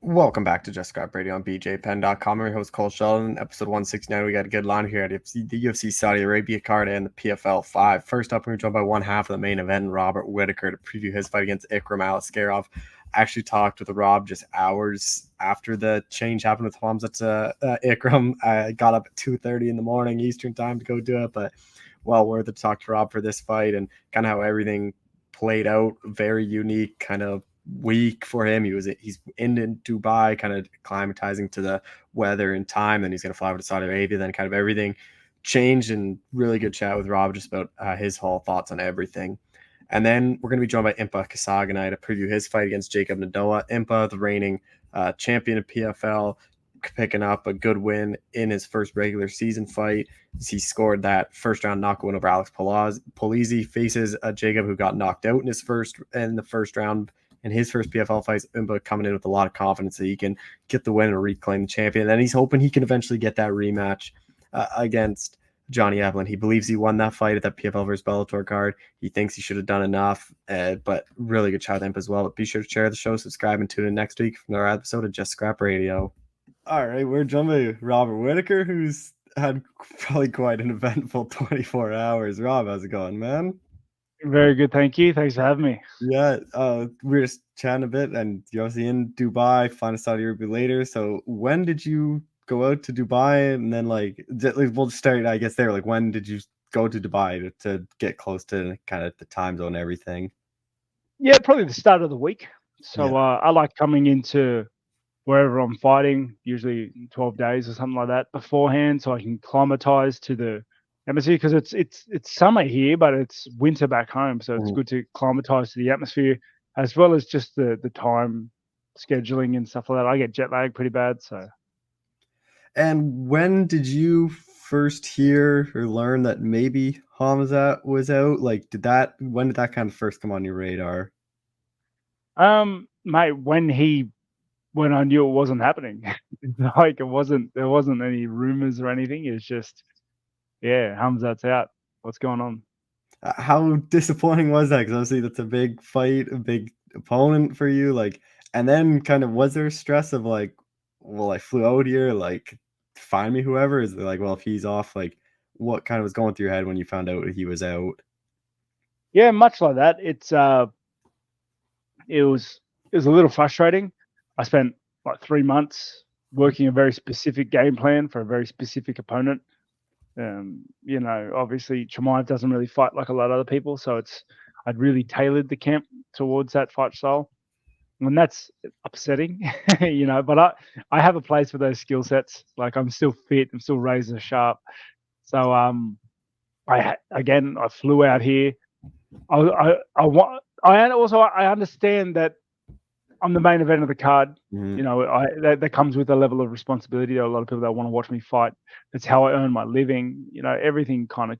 Welcome back to Just Scrap Radio on BJPenn.com. I'm your host, Cole Shelton. Episode 169. We got a good line here at the UFC Saudi Arabia card and the PFL 5. First up, we're joined by one half of the main event, Robert Whittaker, to preview his fight against Ikram Aliskerov. I actually talked with Rob just hours after the change happened with Hamza to Ikram. I got up at 2:30 in the morning Eastern time to go do it, but well worth it to talk to Rob for this fight and kind of how everything played out. Very unique kind of week for him. He's in Dubai, kind of acclimatizing to the weather and time. Then he's going to fly over to Saudi Arabia. Then kind of everything changed, and really good chat with Rob just about his whole thoughts on everything. And then we're going to be joined by Impa Kasanganay to preview his fight against Jacob Nadoa. Impa, the reigning champion of PFL, picking up a good win in his first regular season fight. He scored that first round knockout win over Alex Polizzi. Faces Jacob, who got knocked out in the first round in his first PFL fights. Impa coming in with a lot of confidence that he can get the win and reclaim the champion. And then he's hoping he can eventually get that rematch against Johnny Evelyn. He believes he won that fight at that PFL versus Bellator card. He thinks he should have done enough, but really good chat with Impa as well. But be sure to share the show, subscribe, and tune in next week for another episode of Just Scrap Radio. All right, we're joined by Robert Whittaker, who's had probably quite an eventful 24 hours. Rob, how's it going, man? Very good, thank you. Thanks for having me. Yeah, we were just chatting a bit, and you're obviously in Dubai, flying to Saudi Arabia later. So when did you go out to Dubai? And then, we'll start, I guess, there. Like, when did you go to Dubai to get close to kind of the time zone and everything? Yeah, probably the start of the week. So Yeah. I like coming into wherever I'm fighting, usually 12 days or something like that beforehand, so I can climatize to the atmosphere, because it's summer here, but it's winter back home. So it's good to climatize to the atmosphere, as well as just the time scheduling and stuff like that. I get jet lag pretty bad, so. And when did you first hear or learn that maybe Hamza was out? Like, when did that kind of first come on your radar? Mate, when I knew it wasn't happening, like there wasn't any rumors or anything. It's just, yeah, Hamzat's out. What's going on? How disappointing was that? Because obviously that's a big fight, a big opponent for you. Like, and then kind of was there stress of like, well, I flew out here, like, find me whoever? Is it like, well, if he's off, like, what kind of was going through your head when you found out he was out? Yeah, much like that. It was a little frustrating. I spent like 3 months working a very specific game plan for a very specific opponent. Obviously Chimaev doesn't really fight like a lot of other people, so I'd really tailored the camp towards that fight style. And that's upsetting, but I have a place for those skill sets. Like, I'm still fit, I'm still razor sharp. So I flew out here. I understand that I'm the main event of the card. That comes with a level of responsibility. There are a lot of people that want to watch me fight. That's how I earn my living. Everything kind of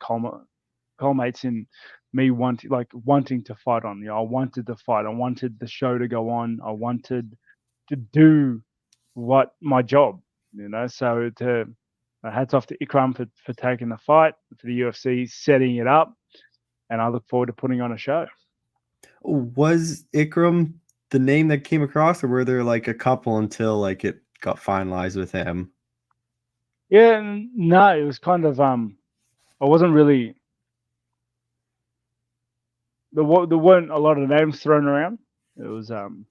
culminates in me wanting to fight on. I wanted to fight. I wanted the show to go on. I wanted to do my job. So hats off to Ikram for taking the fight, for the UFC setting it up, and I look forward to putting on a show. Was Ikram the name that came across, or were there like a couple until like it got finalized with him? Yeah, no, it was kind of I wasn't really. There weren't a lot of names thrown around. It was kind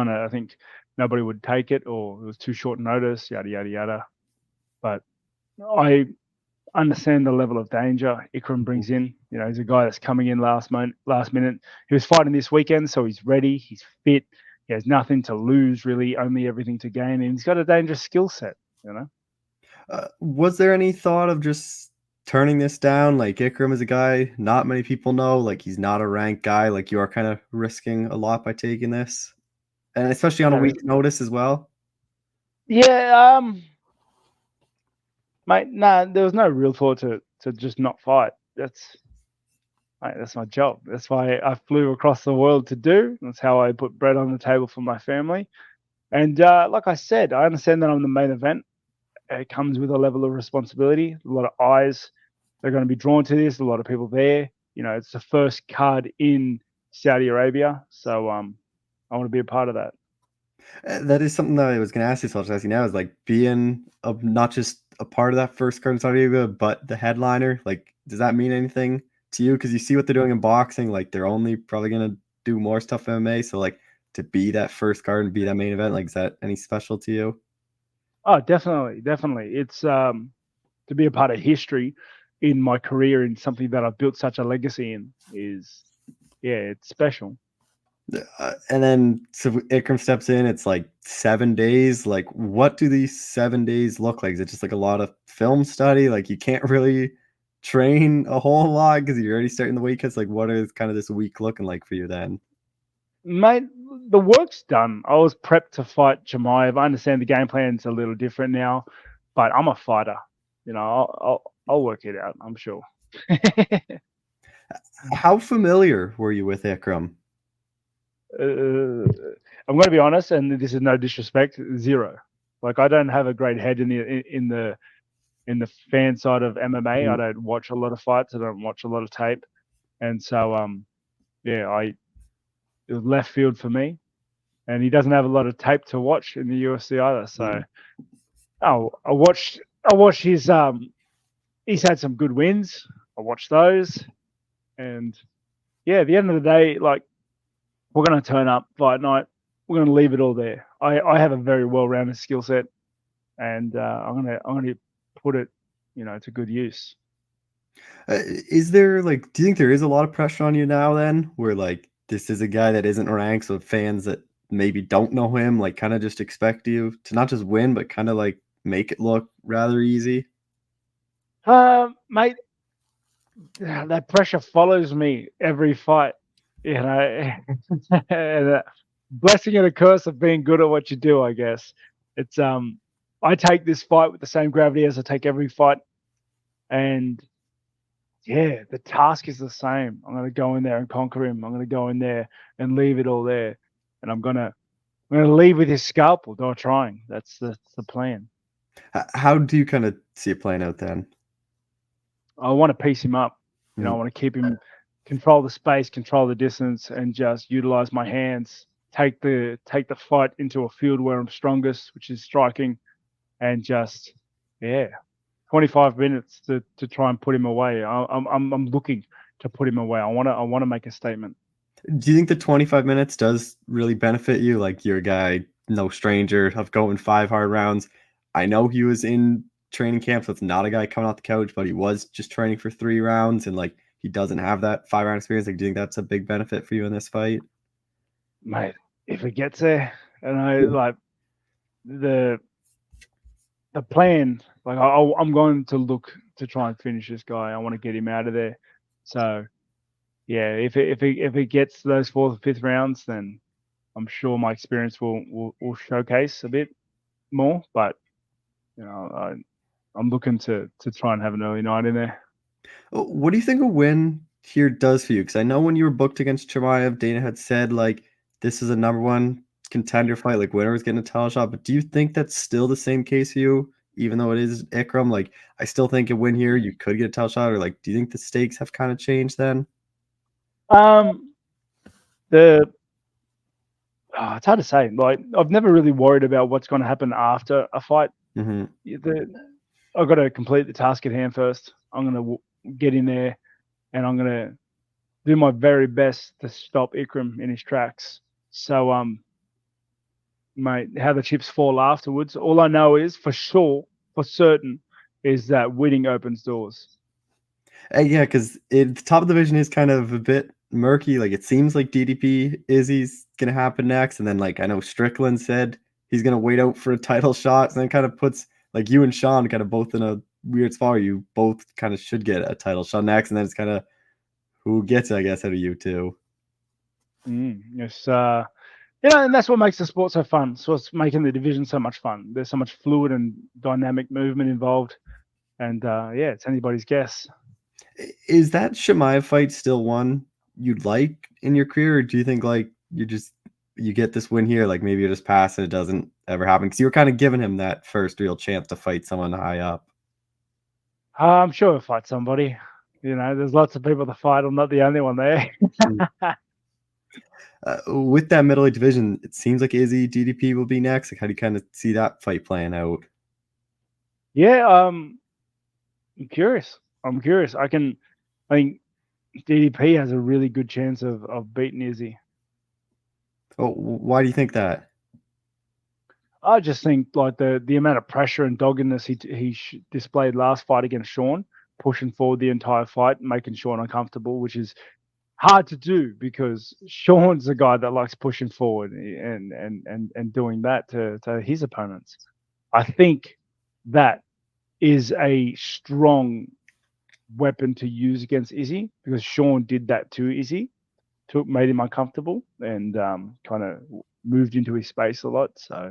of, I think nobody would take it, or it was too short notice, yada yada yada. But I understand the level of danger Ikram brings in. He's a guy that's coming in last minute. He was fighting this weekend, so he's ready. He's fit. He has nothing to lose, really, only everything to gain, and he's got a dangerous skill set. Was there any thought of just turning this down? Like, Ikram is a guy not many people know. Like, he's not a ranked guy. Like, you are kind of risking a lot by taking this, and especially on a week's notice as well. Yeah, mate. Nah, there was no real thought to just not fight. That's my job. That's why I flew across the world to do. That's how I put bread on the table for my family. And like I said, I understand that I'm the main event. It comes with a level of responsibility. A lot of eyes are going to be drawn to this. A lot of people there. It's the first card in Saudi Arabia, so I want to be a part of that. That is something that I was going to ask you, so I'll just ask you now, is like being not just a part of that first card in Saudi Arabia, but the headliner. Like, does that mean anything to you? Because you see what they're doing in boxing, like they're only probably going to do more stuff in MMA. So like to be that first card and be that main event, like is that any special to you? Oh, definitely, definitely. It's to be a part of history in my career in something that I've built such a legacy in is, yeah, it's special. And then so Ikram steps in. It's like 7 days. Like, what do these 7 days look like? Is it just like a lot of film study? Like, you can't really train a whole lot because you're already starting the weight cuts. Like, what is kind of this week looking like for you then? Mate, the work's done. I was prepped to fight Chimaev. I understand the game plan's a little different now, but I'm a fighter. You know, I'll work it out, I'm sure. How familiar were you with Ikram? I'm going to be honest, and this is no disrespect, zero. Like, I don't have a great head in the fan side of MMA. I don't watch a lot of fights. I don't watch a lot of tape, and so yeah, it was left field for me. And he doesn't have a lot of tape to watch in the UFC either. So, I watched his he's had some good wins. I watched those, and yeah, at the end of the day, like, we're going to turn up fight night. We're going to leave it all there. I have a very well-rounded skill set, and I'm gonna put it, to good use. Is there like, do you think there is a lot of pressure on you now then, where like this is a guy that isn't ranked, so fans that maybe don't know him, like kind of just expect you to not just win, but kind of like make it look rather easy? Mate, that pressure follows me every fight. And, blessing and a curse of being good at what you do, I guess. It's I take this fight with the same gravity as I take every fight, and yeah, the task is the same. I'm gonna go in there and conquer him. I'm gonna go in there and leave it all there, and I'm gonna leave with his scalp or die trying. That's the plan. How do you kind of see it playing out then? I want to piece him up. I Mm. want to keep him, control the space, control the distance, and just utilize my hands. Take the fight into a field where I'm strongest, which is striking, and just, yeah, 25 minutes to try and put him away. I'm looking to put him away. I want to make a statement. Do you think the 25 minutes does really benefit you? Like you're a guy, no stranger of going 5 hard rounds. I know he was in training camp, so it's not a guy coming off the couch, but he was just training for 3 rounds and like he doesn't have that 5 round experience. Like, do you think that's a big benefit for you in this fight? Mate, if it gets there, and I like the plan, like I'm going to look to try and finish this guy. I want to get him out of there. So yeah, if it gets to those 4th or 5th rounds, then I'm sure my experience will showcase a bit more. But I'm looking to try and have an early night in there. What do you think a win here does for you? Because I know when you were booked against Chimaev, Dana had said like this is a #1 contender fight, like winner was getting a title shot. But do you think that's still the same case for you, even though it is Ikram? Like I still think a win here, you could get a title shot, or like do you think the stakes have kind of changed then? Um, the it's hard to say. Like, I've never really worried about what's going to happen after a fight. Mm-hmm. I've got to complete the task at hand first. I'm going to get in there, and I'm going to do my very best to stop Ikram in his tracks. So, mate, how the chips fall afterwards. All I know is for sure, for certain, is that winning opens doors. Yeah, because the top of the division is kind of a bit murky. Like it seems like DDP Izzy's gonna happen next, and then like I know Strickland said he's gonna wait out for a title shot, and then kind of puts like you and Sean kind of both in a weird spot where you both kind of should get a title shot next, and then it's kind of who gets it, I guess, out of you two. Yes, and that's what makes the sport so fun. So it's making the division so much fun. There's so much fluid and dynamic movement involved, and yeah, it's anybody's guess. Is that Chimaev fight still one you'd like in your career, or do you think like you get this win here, like maybe you just pass and it doesn't ever happen? Because you were kind of giving him that first real chance to fight someone high up. I'm sure I'll fight somebody. There's lots of people to fight. I'm not the only one there. With that middleweight division, it seems like Izzy DDP will be next. Like, how do you kind of see that fight playing out? Yeah, I'm curious. I think DDP has a really good chance of beating Izzy. Oh, why do you think that? I just think like the amount of pressure and doggedness he displayed last fight against Sean, pushing forward the entire fight, making Sean uncomfortable, which is hard to do because Sean's a guy that likes pushing forward and doing that to his opponents. I think that is a strong weapon to use against Izzy because Sean did that to Izzy, made him uncomfortable and kind of moved into his space a lot. So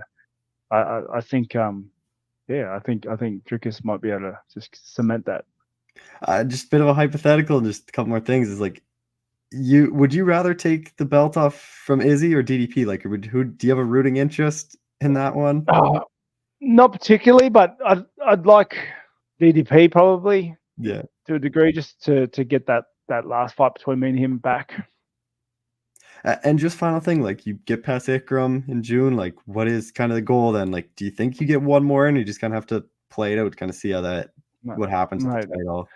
I think I think Dricus might be able to just cement that. Just a bit of a hypothetical, just a couple more things. Is like, would you rather take the belt off from Izzy or DDP? Like, do you have a rooting interest in that one? Not particularly, but I'd like DDP probably. Yeah. To a degree, just to get that last fight between me and him back. And just final thing, like you get past Ikram in June, like what is kind of the goal then? Like, do you think you get one more in, or you just kind of have to play it out, kind of see how what happens with the title?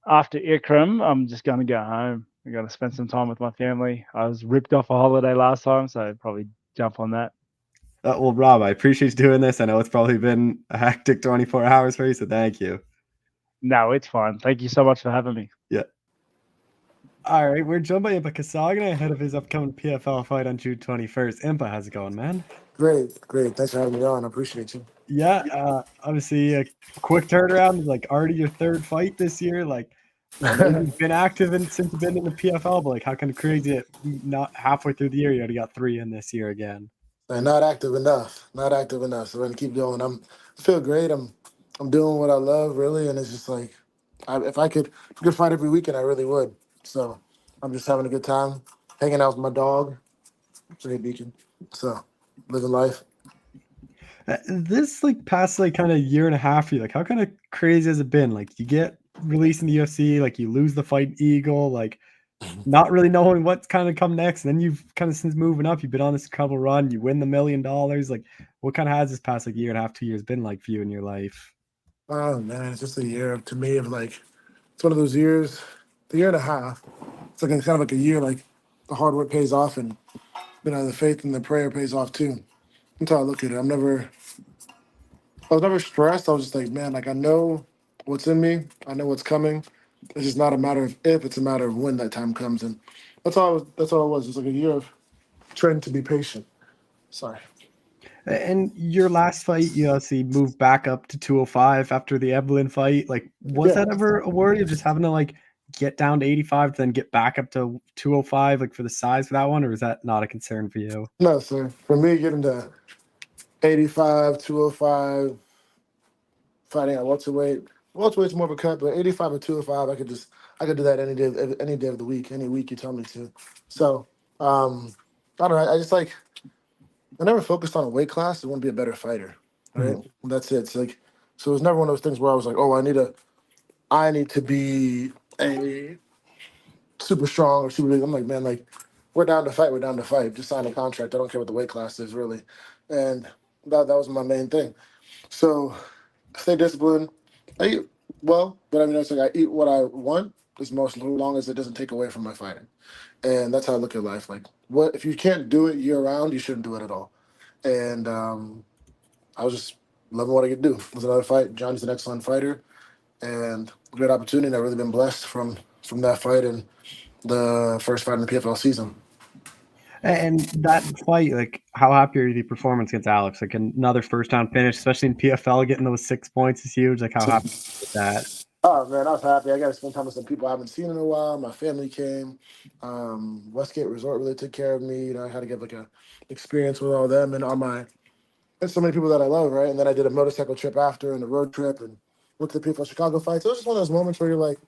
After Ikram, I'm just going to go home. I'm going to spend some time with my family. I was ripped off a holiday last time, so I'd probably jump on that. Well, Rob, I appreciate you doing this. I know it's probably been a hectic 24 hours for you, so thank you. No, it's fine. Thank you so much for having me. Yeah. All right, we're joined by Impa Kasanganay ahead of his upcoming PFL fight on June 21st. Impa, how's it going, man? Great. Thanks for having me on. I appreciate you. Yeah, obviously a quick turnaround, like already your third fight this year. Like, you've been active since you've been in the PFL, but like, how kind of crazy it not halfway through the year you already got 3 in this year again. And not active enough. So we're gonna keep going. I feel great. I'm doing what I love really, and it's just like if I could fight every weekend, I really would. So I'm just having a good time, hanging out with my dog, Trey Beacon. So living life. This like past like kind of year and a half for you, like how kind of crazy has it been? Like you get released in the UFC, like you lose the fight Eagle, like not really knowing what's kind of come next. And then you've kind of since moving up, you've been on this incredible run, you win the $1 million. Like what kind of has this past like year and a half, 2 years been like for you in your life? Oh man, it's just a year to me of like it's one of those years, the year and a half. It's like kind of like a year like the hard work pays off and the faith and the prayer pays off too. That's how I look at it. I was never stressed. I was just like, man, like I know what's in me. I know what's coming. It's just not a matter of if, it's a matter of when that time comes. And that's all it was. It's like a year of trying to be patient. Sorry. And your last fight, you obviously moved back up to 205 after the Evelyn fight. Like, was that ever a worry of just having to like get down to 85 to then get back up to 205, like for the size for that one, or is that not a concern for you? No, sir. For me, getting to 85, 205, fighting at welterweight. Welterweight's more of a cut, but 85 and 205, I could do that any day of the week, any week you tell me to. So, I don't know. I just like I never focused on a weight class to want to be a better fighter, right? That's it. It's like so. It was never one of those things where I was like, oh, I need to be a super strong or super big. I'm like, man, like we're down to fight. We're down to fight. Just sign a contract. I don't care what the weight class is really, and that was my main thing. So stay disciplined. I eat well, but I mean, it's like I eat what I want as long as it doesn't take away from my fighting. And that's how I look at life. Like, what if you can't do it year round, you shouldn't do it at all. And I was just loving what I could do. It was another fight. Johnny's an excellent fighter, and great opportunity. And I've really been blessed from that fight and the first fight in the PFL season. And that fight, like, how happy are you with the performance against Alex? Like another first round finish, especially in PFL, getting those 6 points is huge. Like, how happy with that? Oh man, I was happy. I got to spend time with some people I haven't seen in a while. My family came. Westgate Resort really took care of me. I had to get like a experience with all them and and so many people that I love, right? And then I did a motorcycle trip after and a road trip and went to the PFL Chicago fight. So it was just one of those moments where you're like,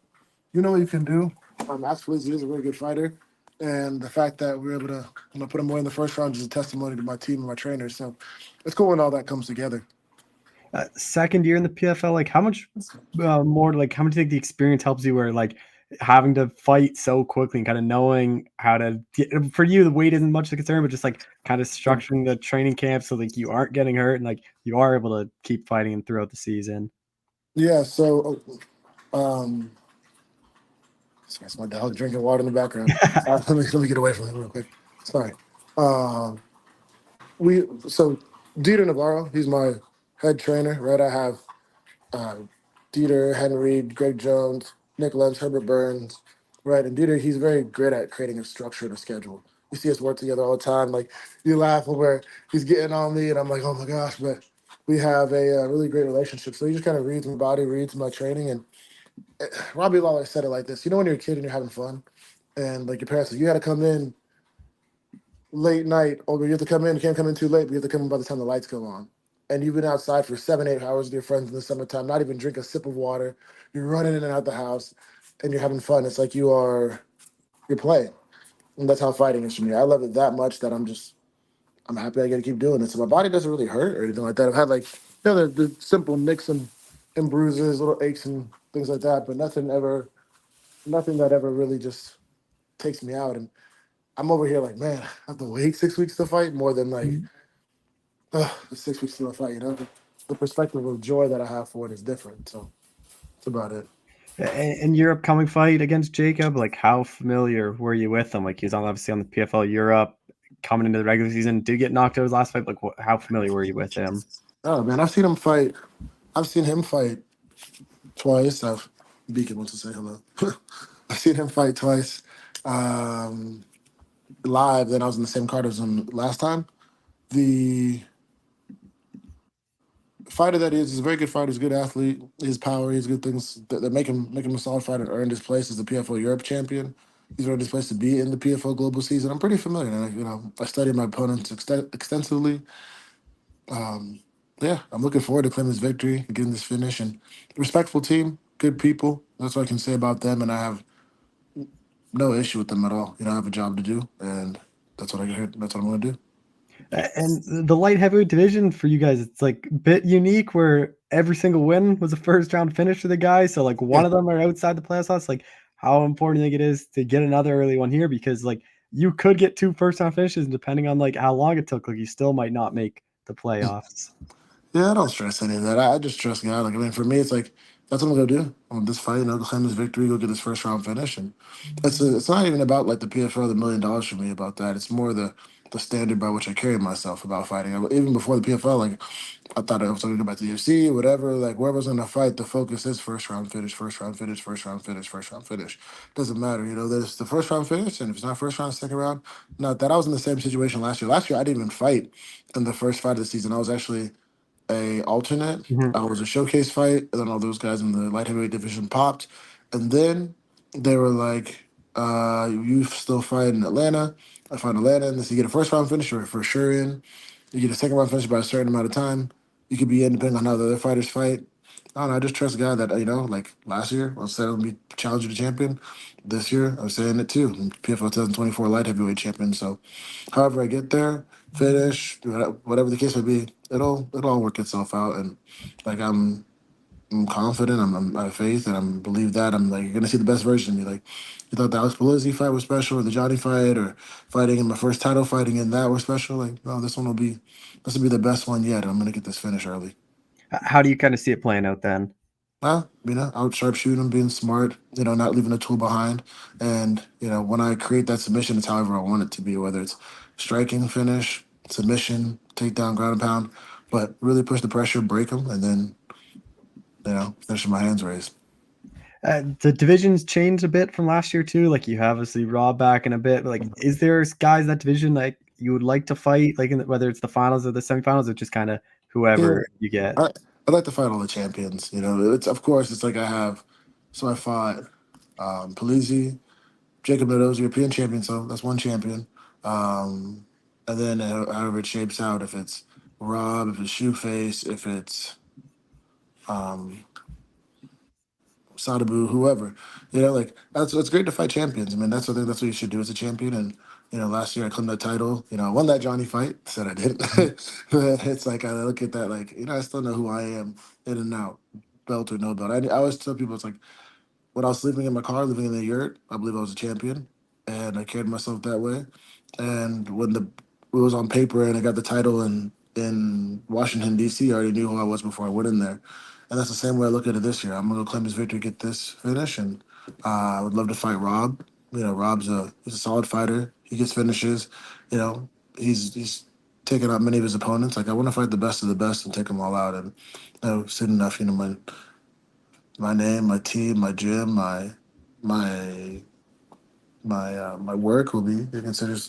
you know what you can do. Max Feliz is a very good fighter, and the fact that we were able to put him away in the first round is a testimony to my team and my trainers. So it's cool when all that comes together. Second year in the PFL, like how much more, like how much do you think the experience helps you where like having to fight so quickly and kind of knowing how to get, for you, the weight isn't much of a concern, but just like kind of structuring the training camp so like you aren't getting hurt and like you are able to keep fighting throughout the season. Yeah. So, that's my dog drinking water in the background. Let me get away from him real quick. Sorry. Um, so Dieter Navarro, he's my head trainer, right? I have uh, Dieter, Henry, Greg Jones, Nick Lentz, Herbert Burns, right? And Dieter, he's very good at creating a structure and a schedule. You see us work together all the time. Like, you laugh where he's getting on me, and I'm like, oh my gosh, but we have a really great relationship. So he just kind of reads my body, reads my training, and Robbie Lawler said it like this: you know, when you're a kid and you're having fun, and like your parents, you got to come in late night, or you have to come in, you can't come in too late, but you have to come in by the time the lights go on. And you've been outside for 7, 8 hours with your friends in the summertime, not even drink a sip of water. You're running in and out the house and you're having fun. It's like you're playing. And that's how fighting is for me. I love it that much that I'm happy I get to keep doing it. So my body doesn't really hurt or anything like that. I've had like, the simple nicks and bruises, little aches and things like that, but nothing that ever really just takes me out. And I'm over here like, man, I have to wait 6 weeks to fight more than like, the 6 weeks to a fight. The perspective of joy that I have for it is different. So that's about it. And your upcoming fight against Jacob, like how familiar were you with him? Like he was obviously on the PFL Europe coming into the regular season. Did get knocked out his last fight? Like how familiar were you with him? Oh man, I've seen him fight. I've seen him fight twice. Beacon wants to say hello. I've seen him fight twice live. Then I was in the same card as him last time. The fighter that is a very good fighter. He's a good athlete. His power, he's good things that make him a solid fighter and earned his place as the PFL Europe champion. He's earned his place to be in the PFL Global season. I'm pretty familiar. And I studied my opponents extensively. Um, yeah, I'm looking forward to claiming this victory, getting this finish, and respectful team, good people. That's what I can say about them, and I have no issue with them at all. I have a job to do, and that's what That's what I'm going to do. And the light heavyweight division for you guys, it's like a bit unique where every single win was a first round finish for the guys. So like one Yeah. of them are outside the playoffs. Like how important do you think it is to get another early one here? Because like you could get 2 first round finishes and depending on like how long it took, like you still might not make the playoffs. Yeah, I don't stress any of that. I just trust God. Like, I mean, for me, it's like that's what I'm gonna do. On this fight, go claim this victory, go get this first round finish, and it's not even about like the PFL, the $1 million for me about that. It's more the standard by which I carry myself about fighting. Even before the PFL, like I thought I was going to go back to the UFC, whatever. Like whoever's going to fight, the focus is first round finish, first round finish, first round finish, first round finish. Doesn't matter, There's the first round finish, and if it's not first round, second round, not that. I was in the same situation last year. Last year, I didn't even fight in the first fight of the season. I was actually a alternate. Mhm. I was a showcase fight, and then all those guys in the light heavyweight division popped, and then they were like, "You still fight in Atlanta? I fight in Atlanta, and this you get a first round finish, you're for sure in. You get a second round finish by a certain amount of time. You could be in depending on how the other fighters fight. I don't know. I just trust God that like last year I said I'm gonna be challenger to champion. This year I'm saying it too. I'm PFL 2024 light heavyweight champion. So, however I get there, finish, whatever the case may be, it'll all work itself out. And like I'm confident. I have faith, and I believe that I'm like you're gonna see the best version of me. Like you thought the Alex Polizzi fight was special, or the Johnny fight, or fighting in my first title, fighting in that was special. Like no, this will be the best one yet. And I'm gonna get this finish early. How do you kind of see it playing out then? Well, out sharpshooting, being smart, not leaving a tool behind. And, when I create that submission, it's however I want it to be, whether it's striking, finish, submission, takedown, ground and pound, but really push the pressure, break them, and then, finish with my hands raised. The divisions changed a bit from last year too. Like you have obviously Raw back in a bit. But like, is there guys in that division like you would like to fight, like whether it's the finals or the semifinals, or just kind of Yeah, whoever you get? I'd like to fight all the champions. It's of course it's like so I fought Polizzi, Jacob Meadows, European champion, so that's one champion. Um, and then however it shapes out, if it's Rob, if it's Shoeface, if it's um, Sadabu, whoever, like that's great to fight champions. I mean, that's what you should do as a champion. And last year I claimed that title. I won that Johnny fight. Said I didn't. But it's like I look at that like I still know who I am in and out, belt or no belt. I always tell people it's like when I was sleeping in my car, living in the yurt, I believe I was a champion, and I carried myself that way. And when it was on paper and I got the title in Washington D.C., I already knew who I was before I went in there. And that's the same way I look at it this year. I'm gonna go claim this victory, get this finish, and I would love to fight Rob. You know, he's a solid fighter. He gets finishes. You know, he's taken out many of his opponents. Like I want to fight the best of the best and take them all out. And soon enough, my name, my team, my gym, my my work will be considered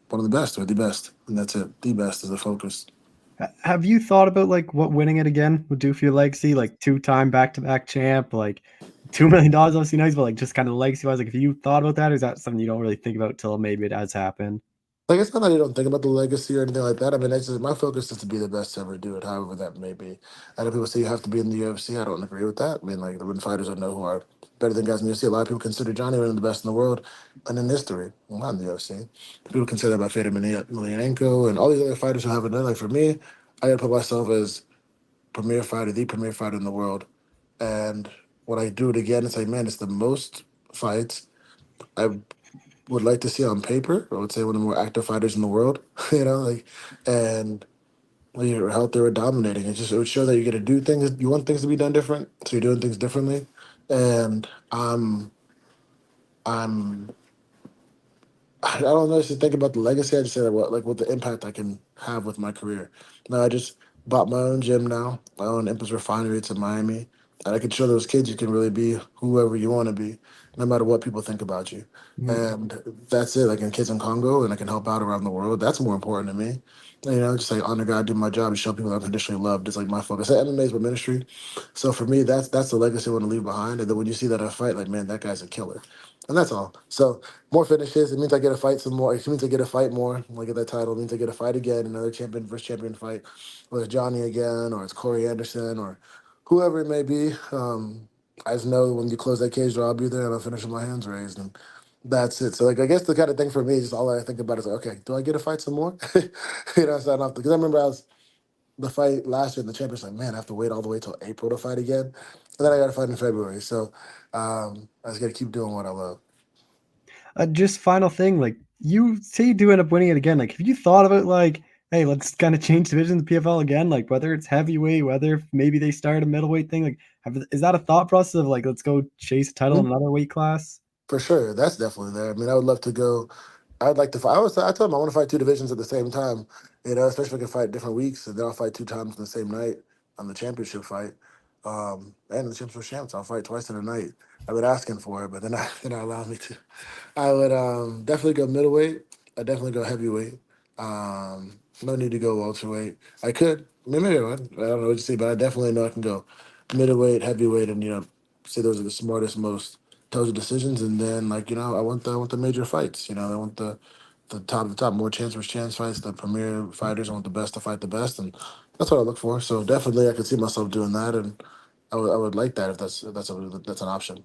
one of the best or the best, and that's it. The best is the focus. Have you thought about like what winning it again would do for your legacy? Like 2-time back-to-back champ, like $2 million obviously nice, but like just kind of legacy wise, like have you thought about that? Or is that something you don't really think about till maybe it has happened? Like it's not that I don't think about the legacy or anything like that. I mean, it's just my focus is to be the best to ever do it, however that may be. I know people say you have to be in the UFC. I don't agree with that. I mean, like the fighters I know who are better than guys in the UFC. A lot of people consider Johnny one of the best in the world and in history. Well, not in the UFC. People consider that about Fedor Emelianenko and all these other fighters who haven't done. Like for me, I gotta put myself as premier fighter, the premier fighter in the world. And when I do it again, it's like, man, it's the most fights I would like to see on paper. I would say one of the more active fighters in the world, like, and when you're out there dominating, it would show that you're gonna do things. You want things to be done different, so you're doing things differently. And I'm I don't know. Just think about the legacy. I just say that what the impact I can have with my career. Now I just bought my own gym now, my own Impa's refinery. It's in Miami, and I can show those kids you can really be whoever you want to be, no matter what people think about you. Mhm. And that's it. Like in kids in Congo, and I can help out around the world. That's more important to me. Just like honor God, do my job, and show people I'm conditionally loved. It's like my focus. MMA is my ministry, so for me, that's the legacy I want to leave behind. And then when you see that I fight, like man, that guy's a killer, and that's all. So more finishes. It means I get to fight some more. It means I get to fight more. When I get that title, it means I get to fight again, another champion versus champion fight, whether it's Johnny again or it's Corey Anderson or whoever it may be. I just know when you close that cage door, I'll be there and I'll finish with my hands raised, and that's it. So like I guess the kind of thing for me, just all I think about is like, okay, do I get to fight some more? So I don't have to, because I remember I was the fight last year in the championship. Like man, I have to wait all the way till April to fight again, and then I got to fight in February. So I just got to keep doing what I love. Just final thing, like you say you do end up winning it again. Like, have you thought about like, hey, let's kind of change divisions in the PFL again? Like, whether it's heavyweight, whether maybe they start a middleweight thing. Like, is that a thought process of like, let's go chase a title in another weight class? For sure, that's definitely there. I mean, I would love to go. I'd like to fight. I told him I want to fight two divisions at the same time. Especially if I can fight different weeks, and then I'll fight two times in the same night on the championship fight. And the championship champs, I'll fight twice in a night. I've been asking for it, but then I allow me to. I would definitely go middleweight. I definitely go heavyweight. No need to go welterweight. I could, maybe I would. I don't know what you see, but I definitely know I can go middleweight, heavyweight, and say those are the smartest, most those decisions. And then I want the major fights. I want the top more chance versus chance fights, the premier fighters. I want the best to fight the best, and that's what I look for. So definitely, I could see myself doing that, and I would like that if that's an option.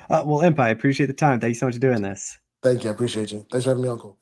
Well, Impa, I appreciate the time. Thank you so much for doing this. Thank you. I appreciate you. Thanks for having me, Uncle.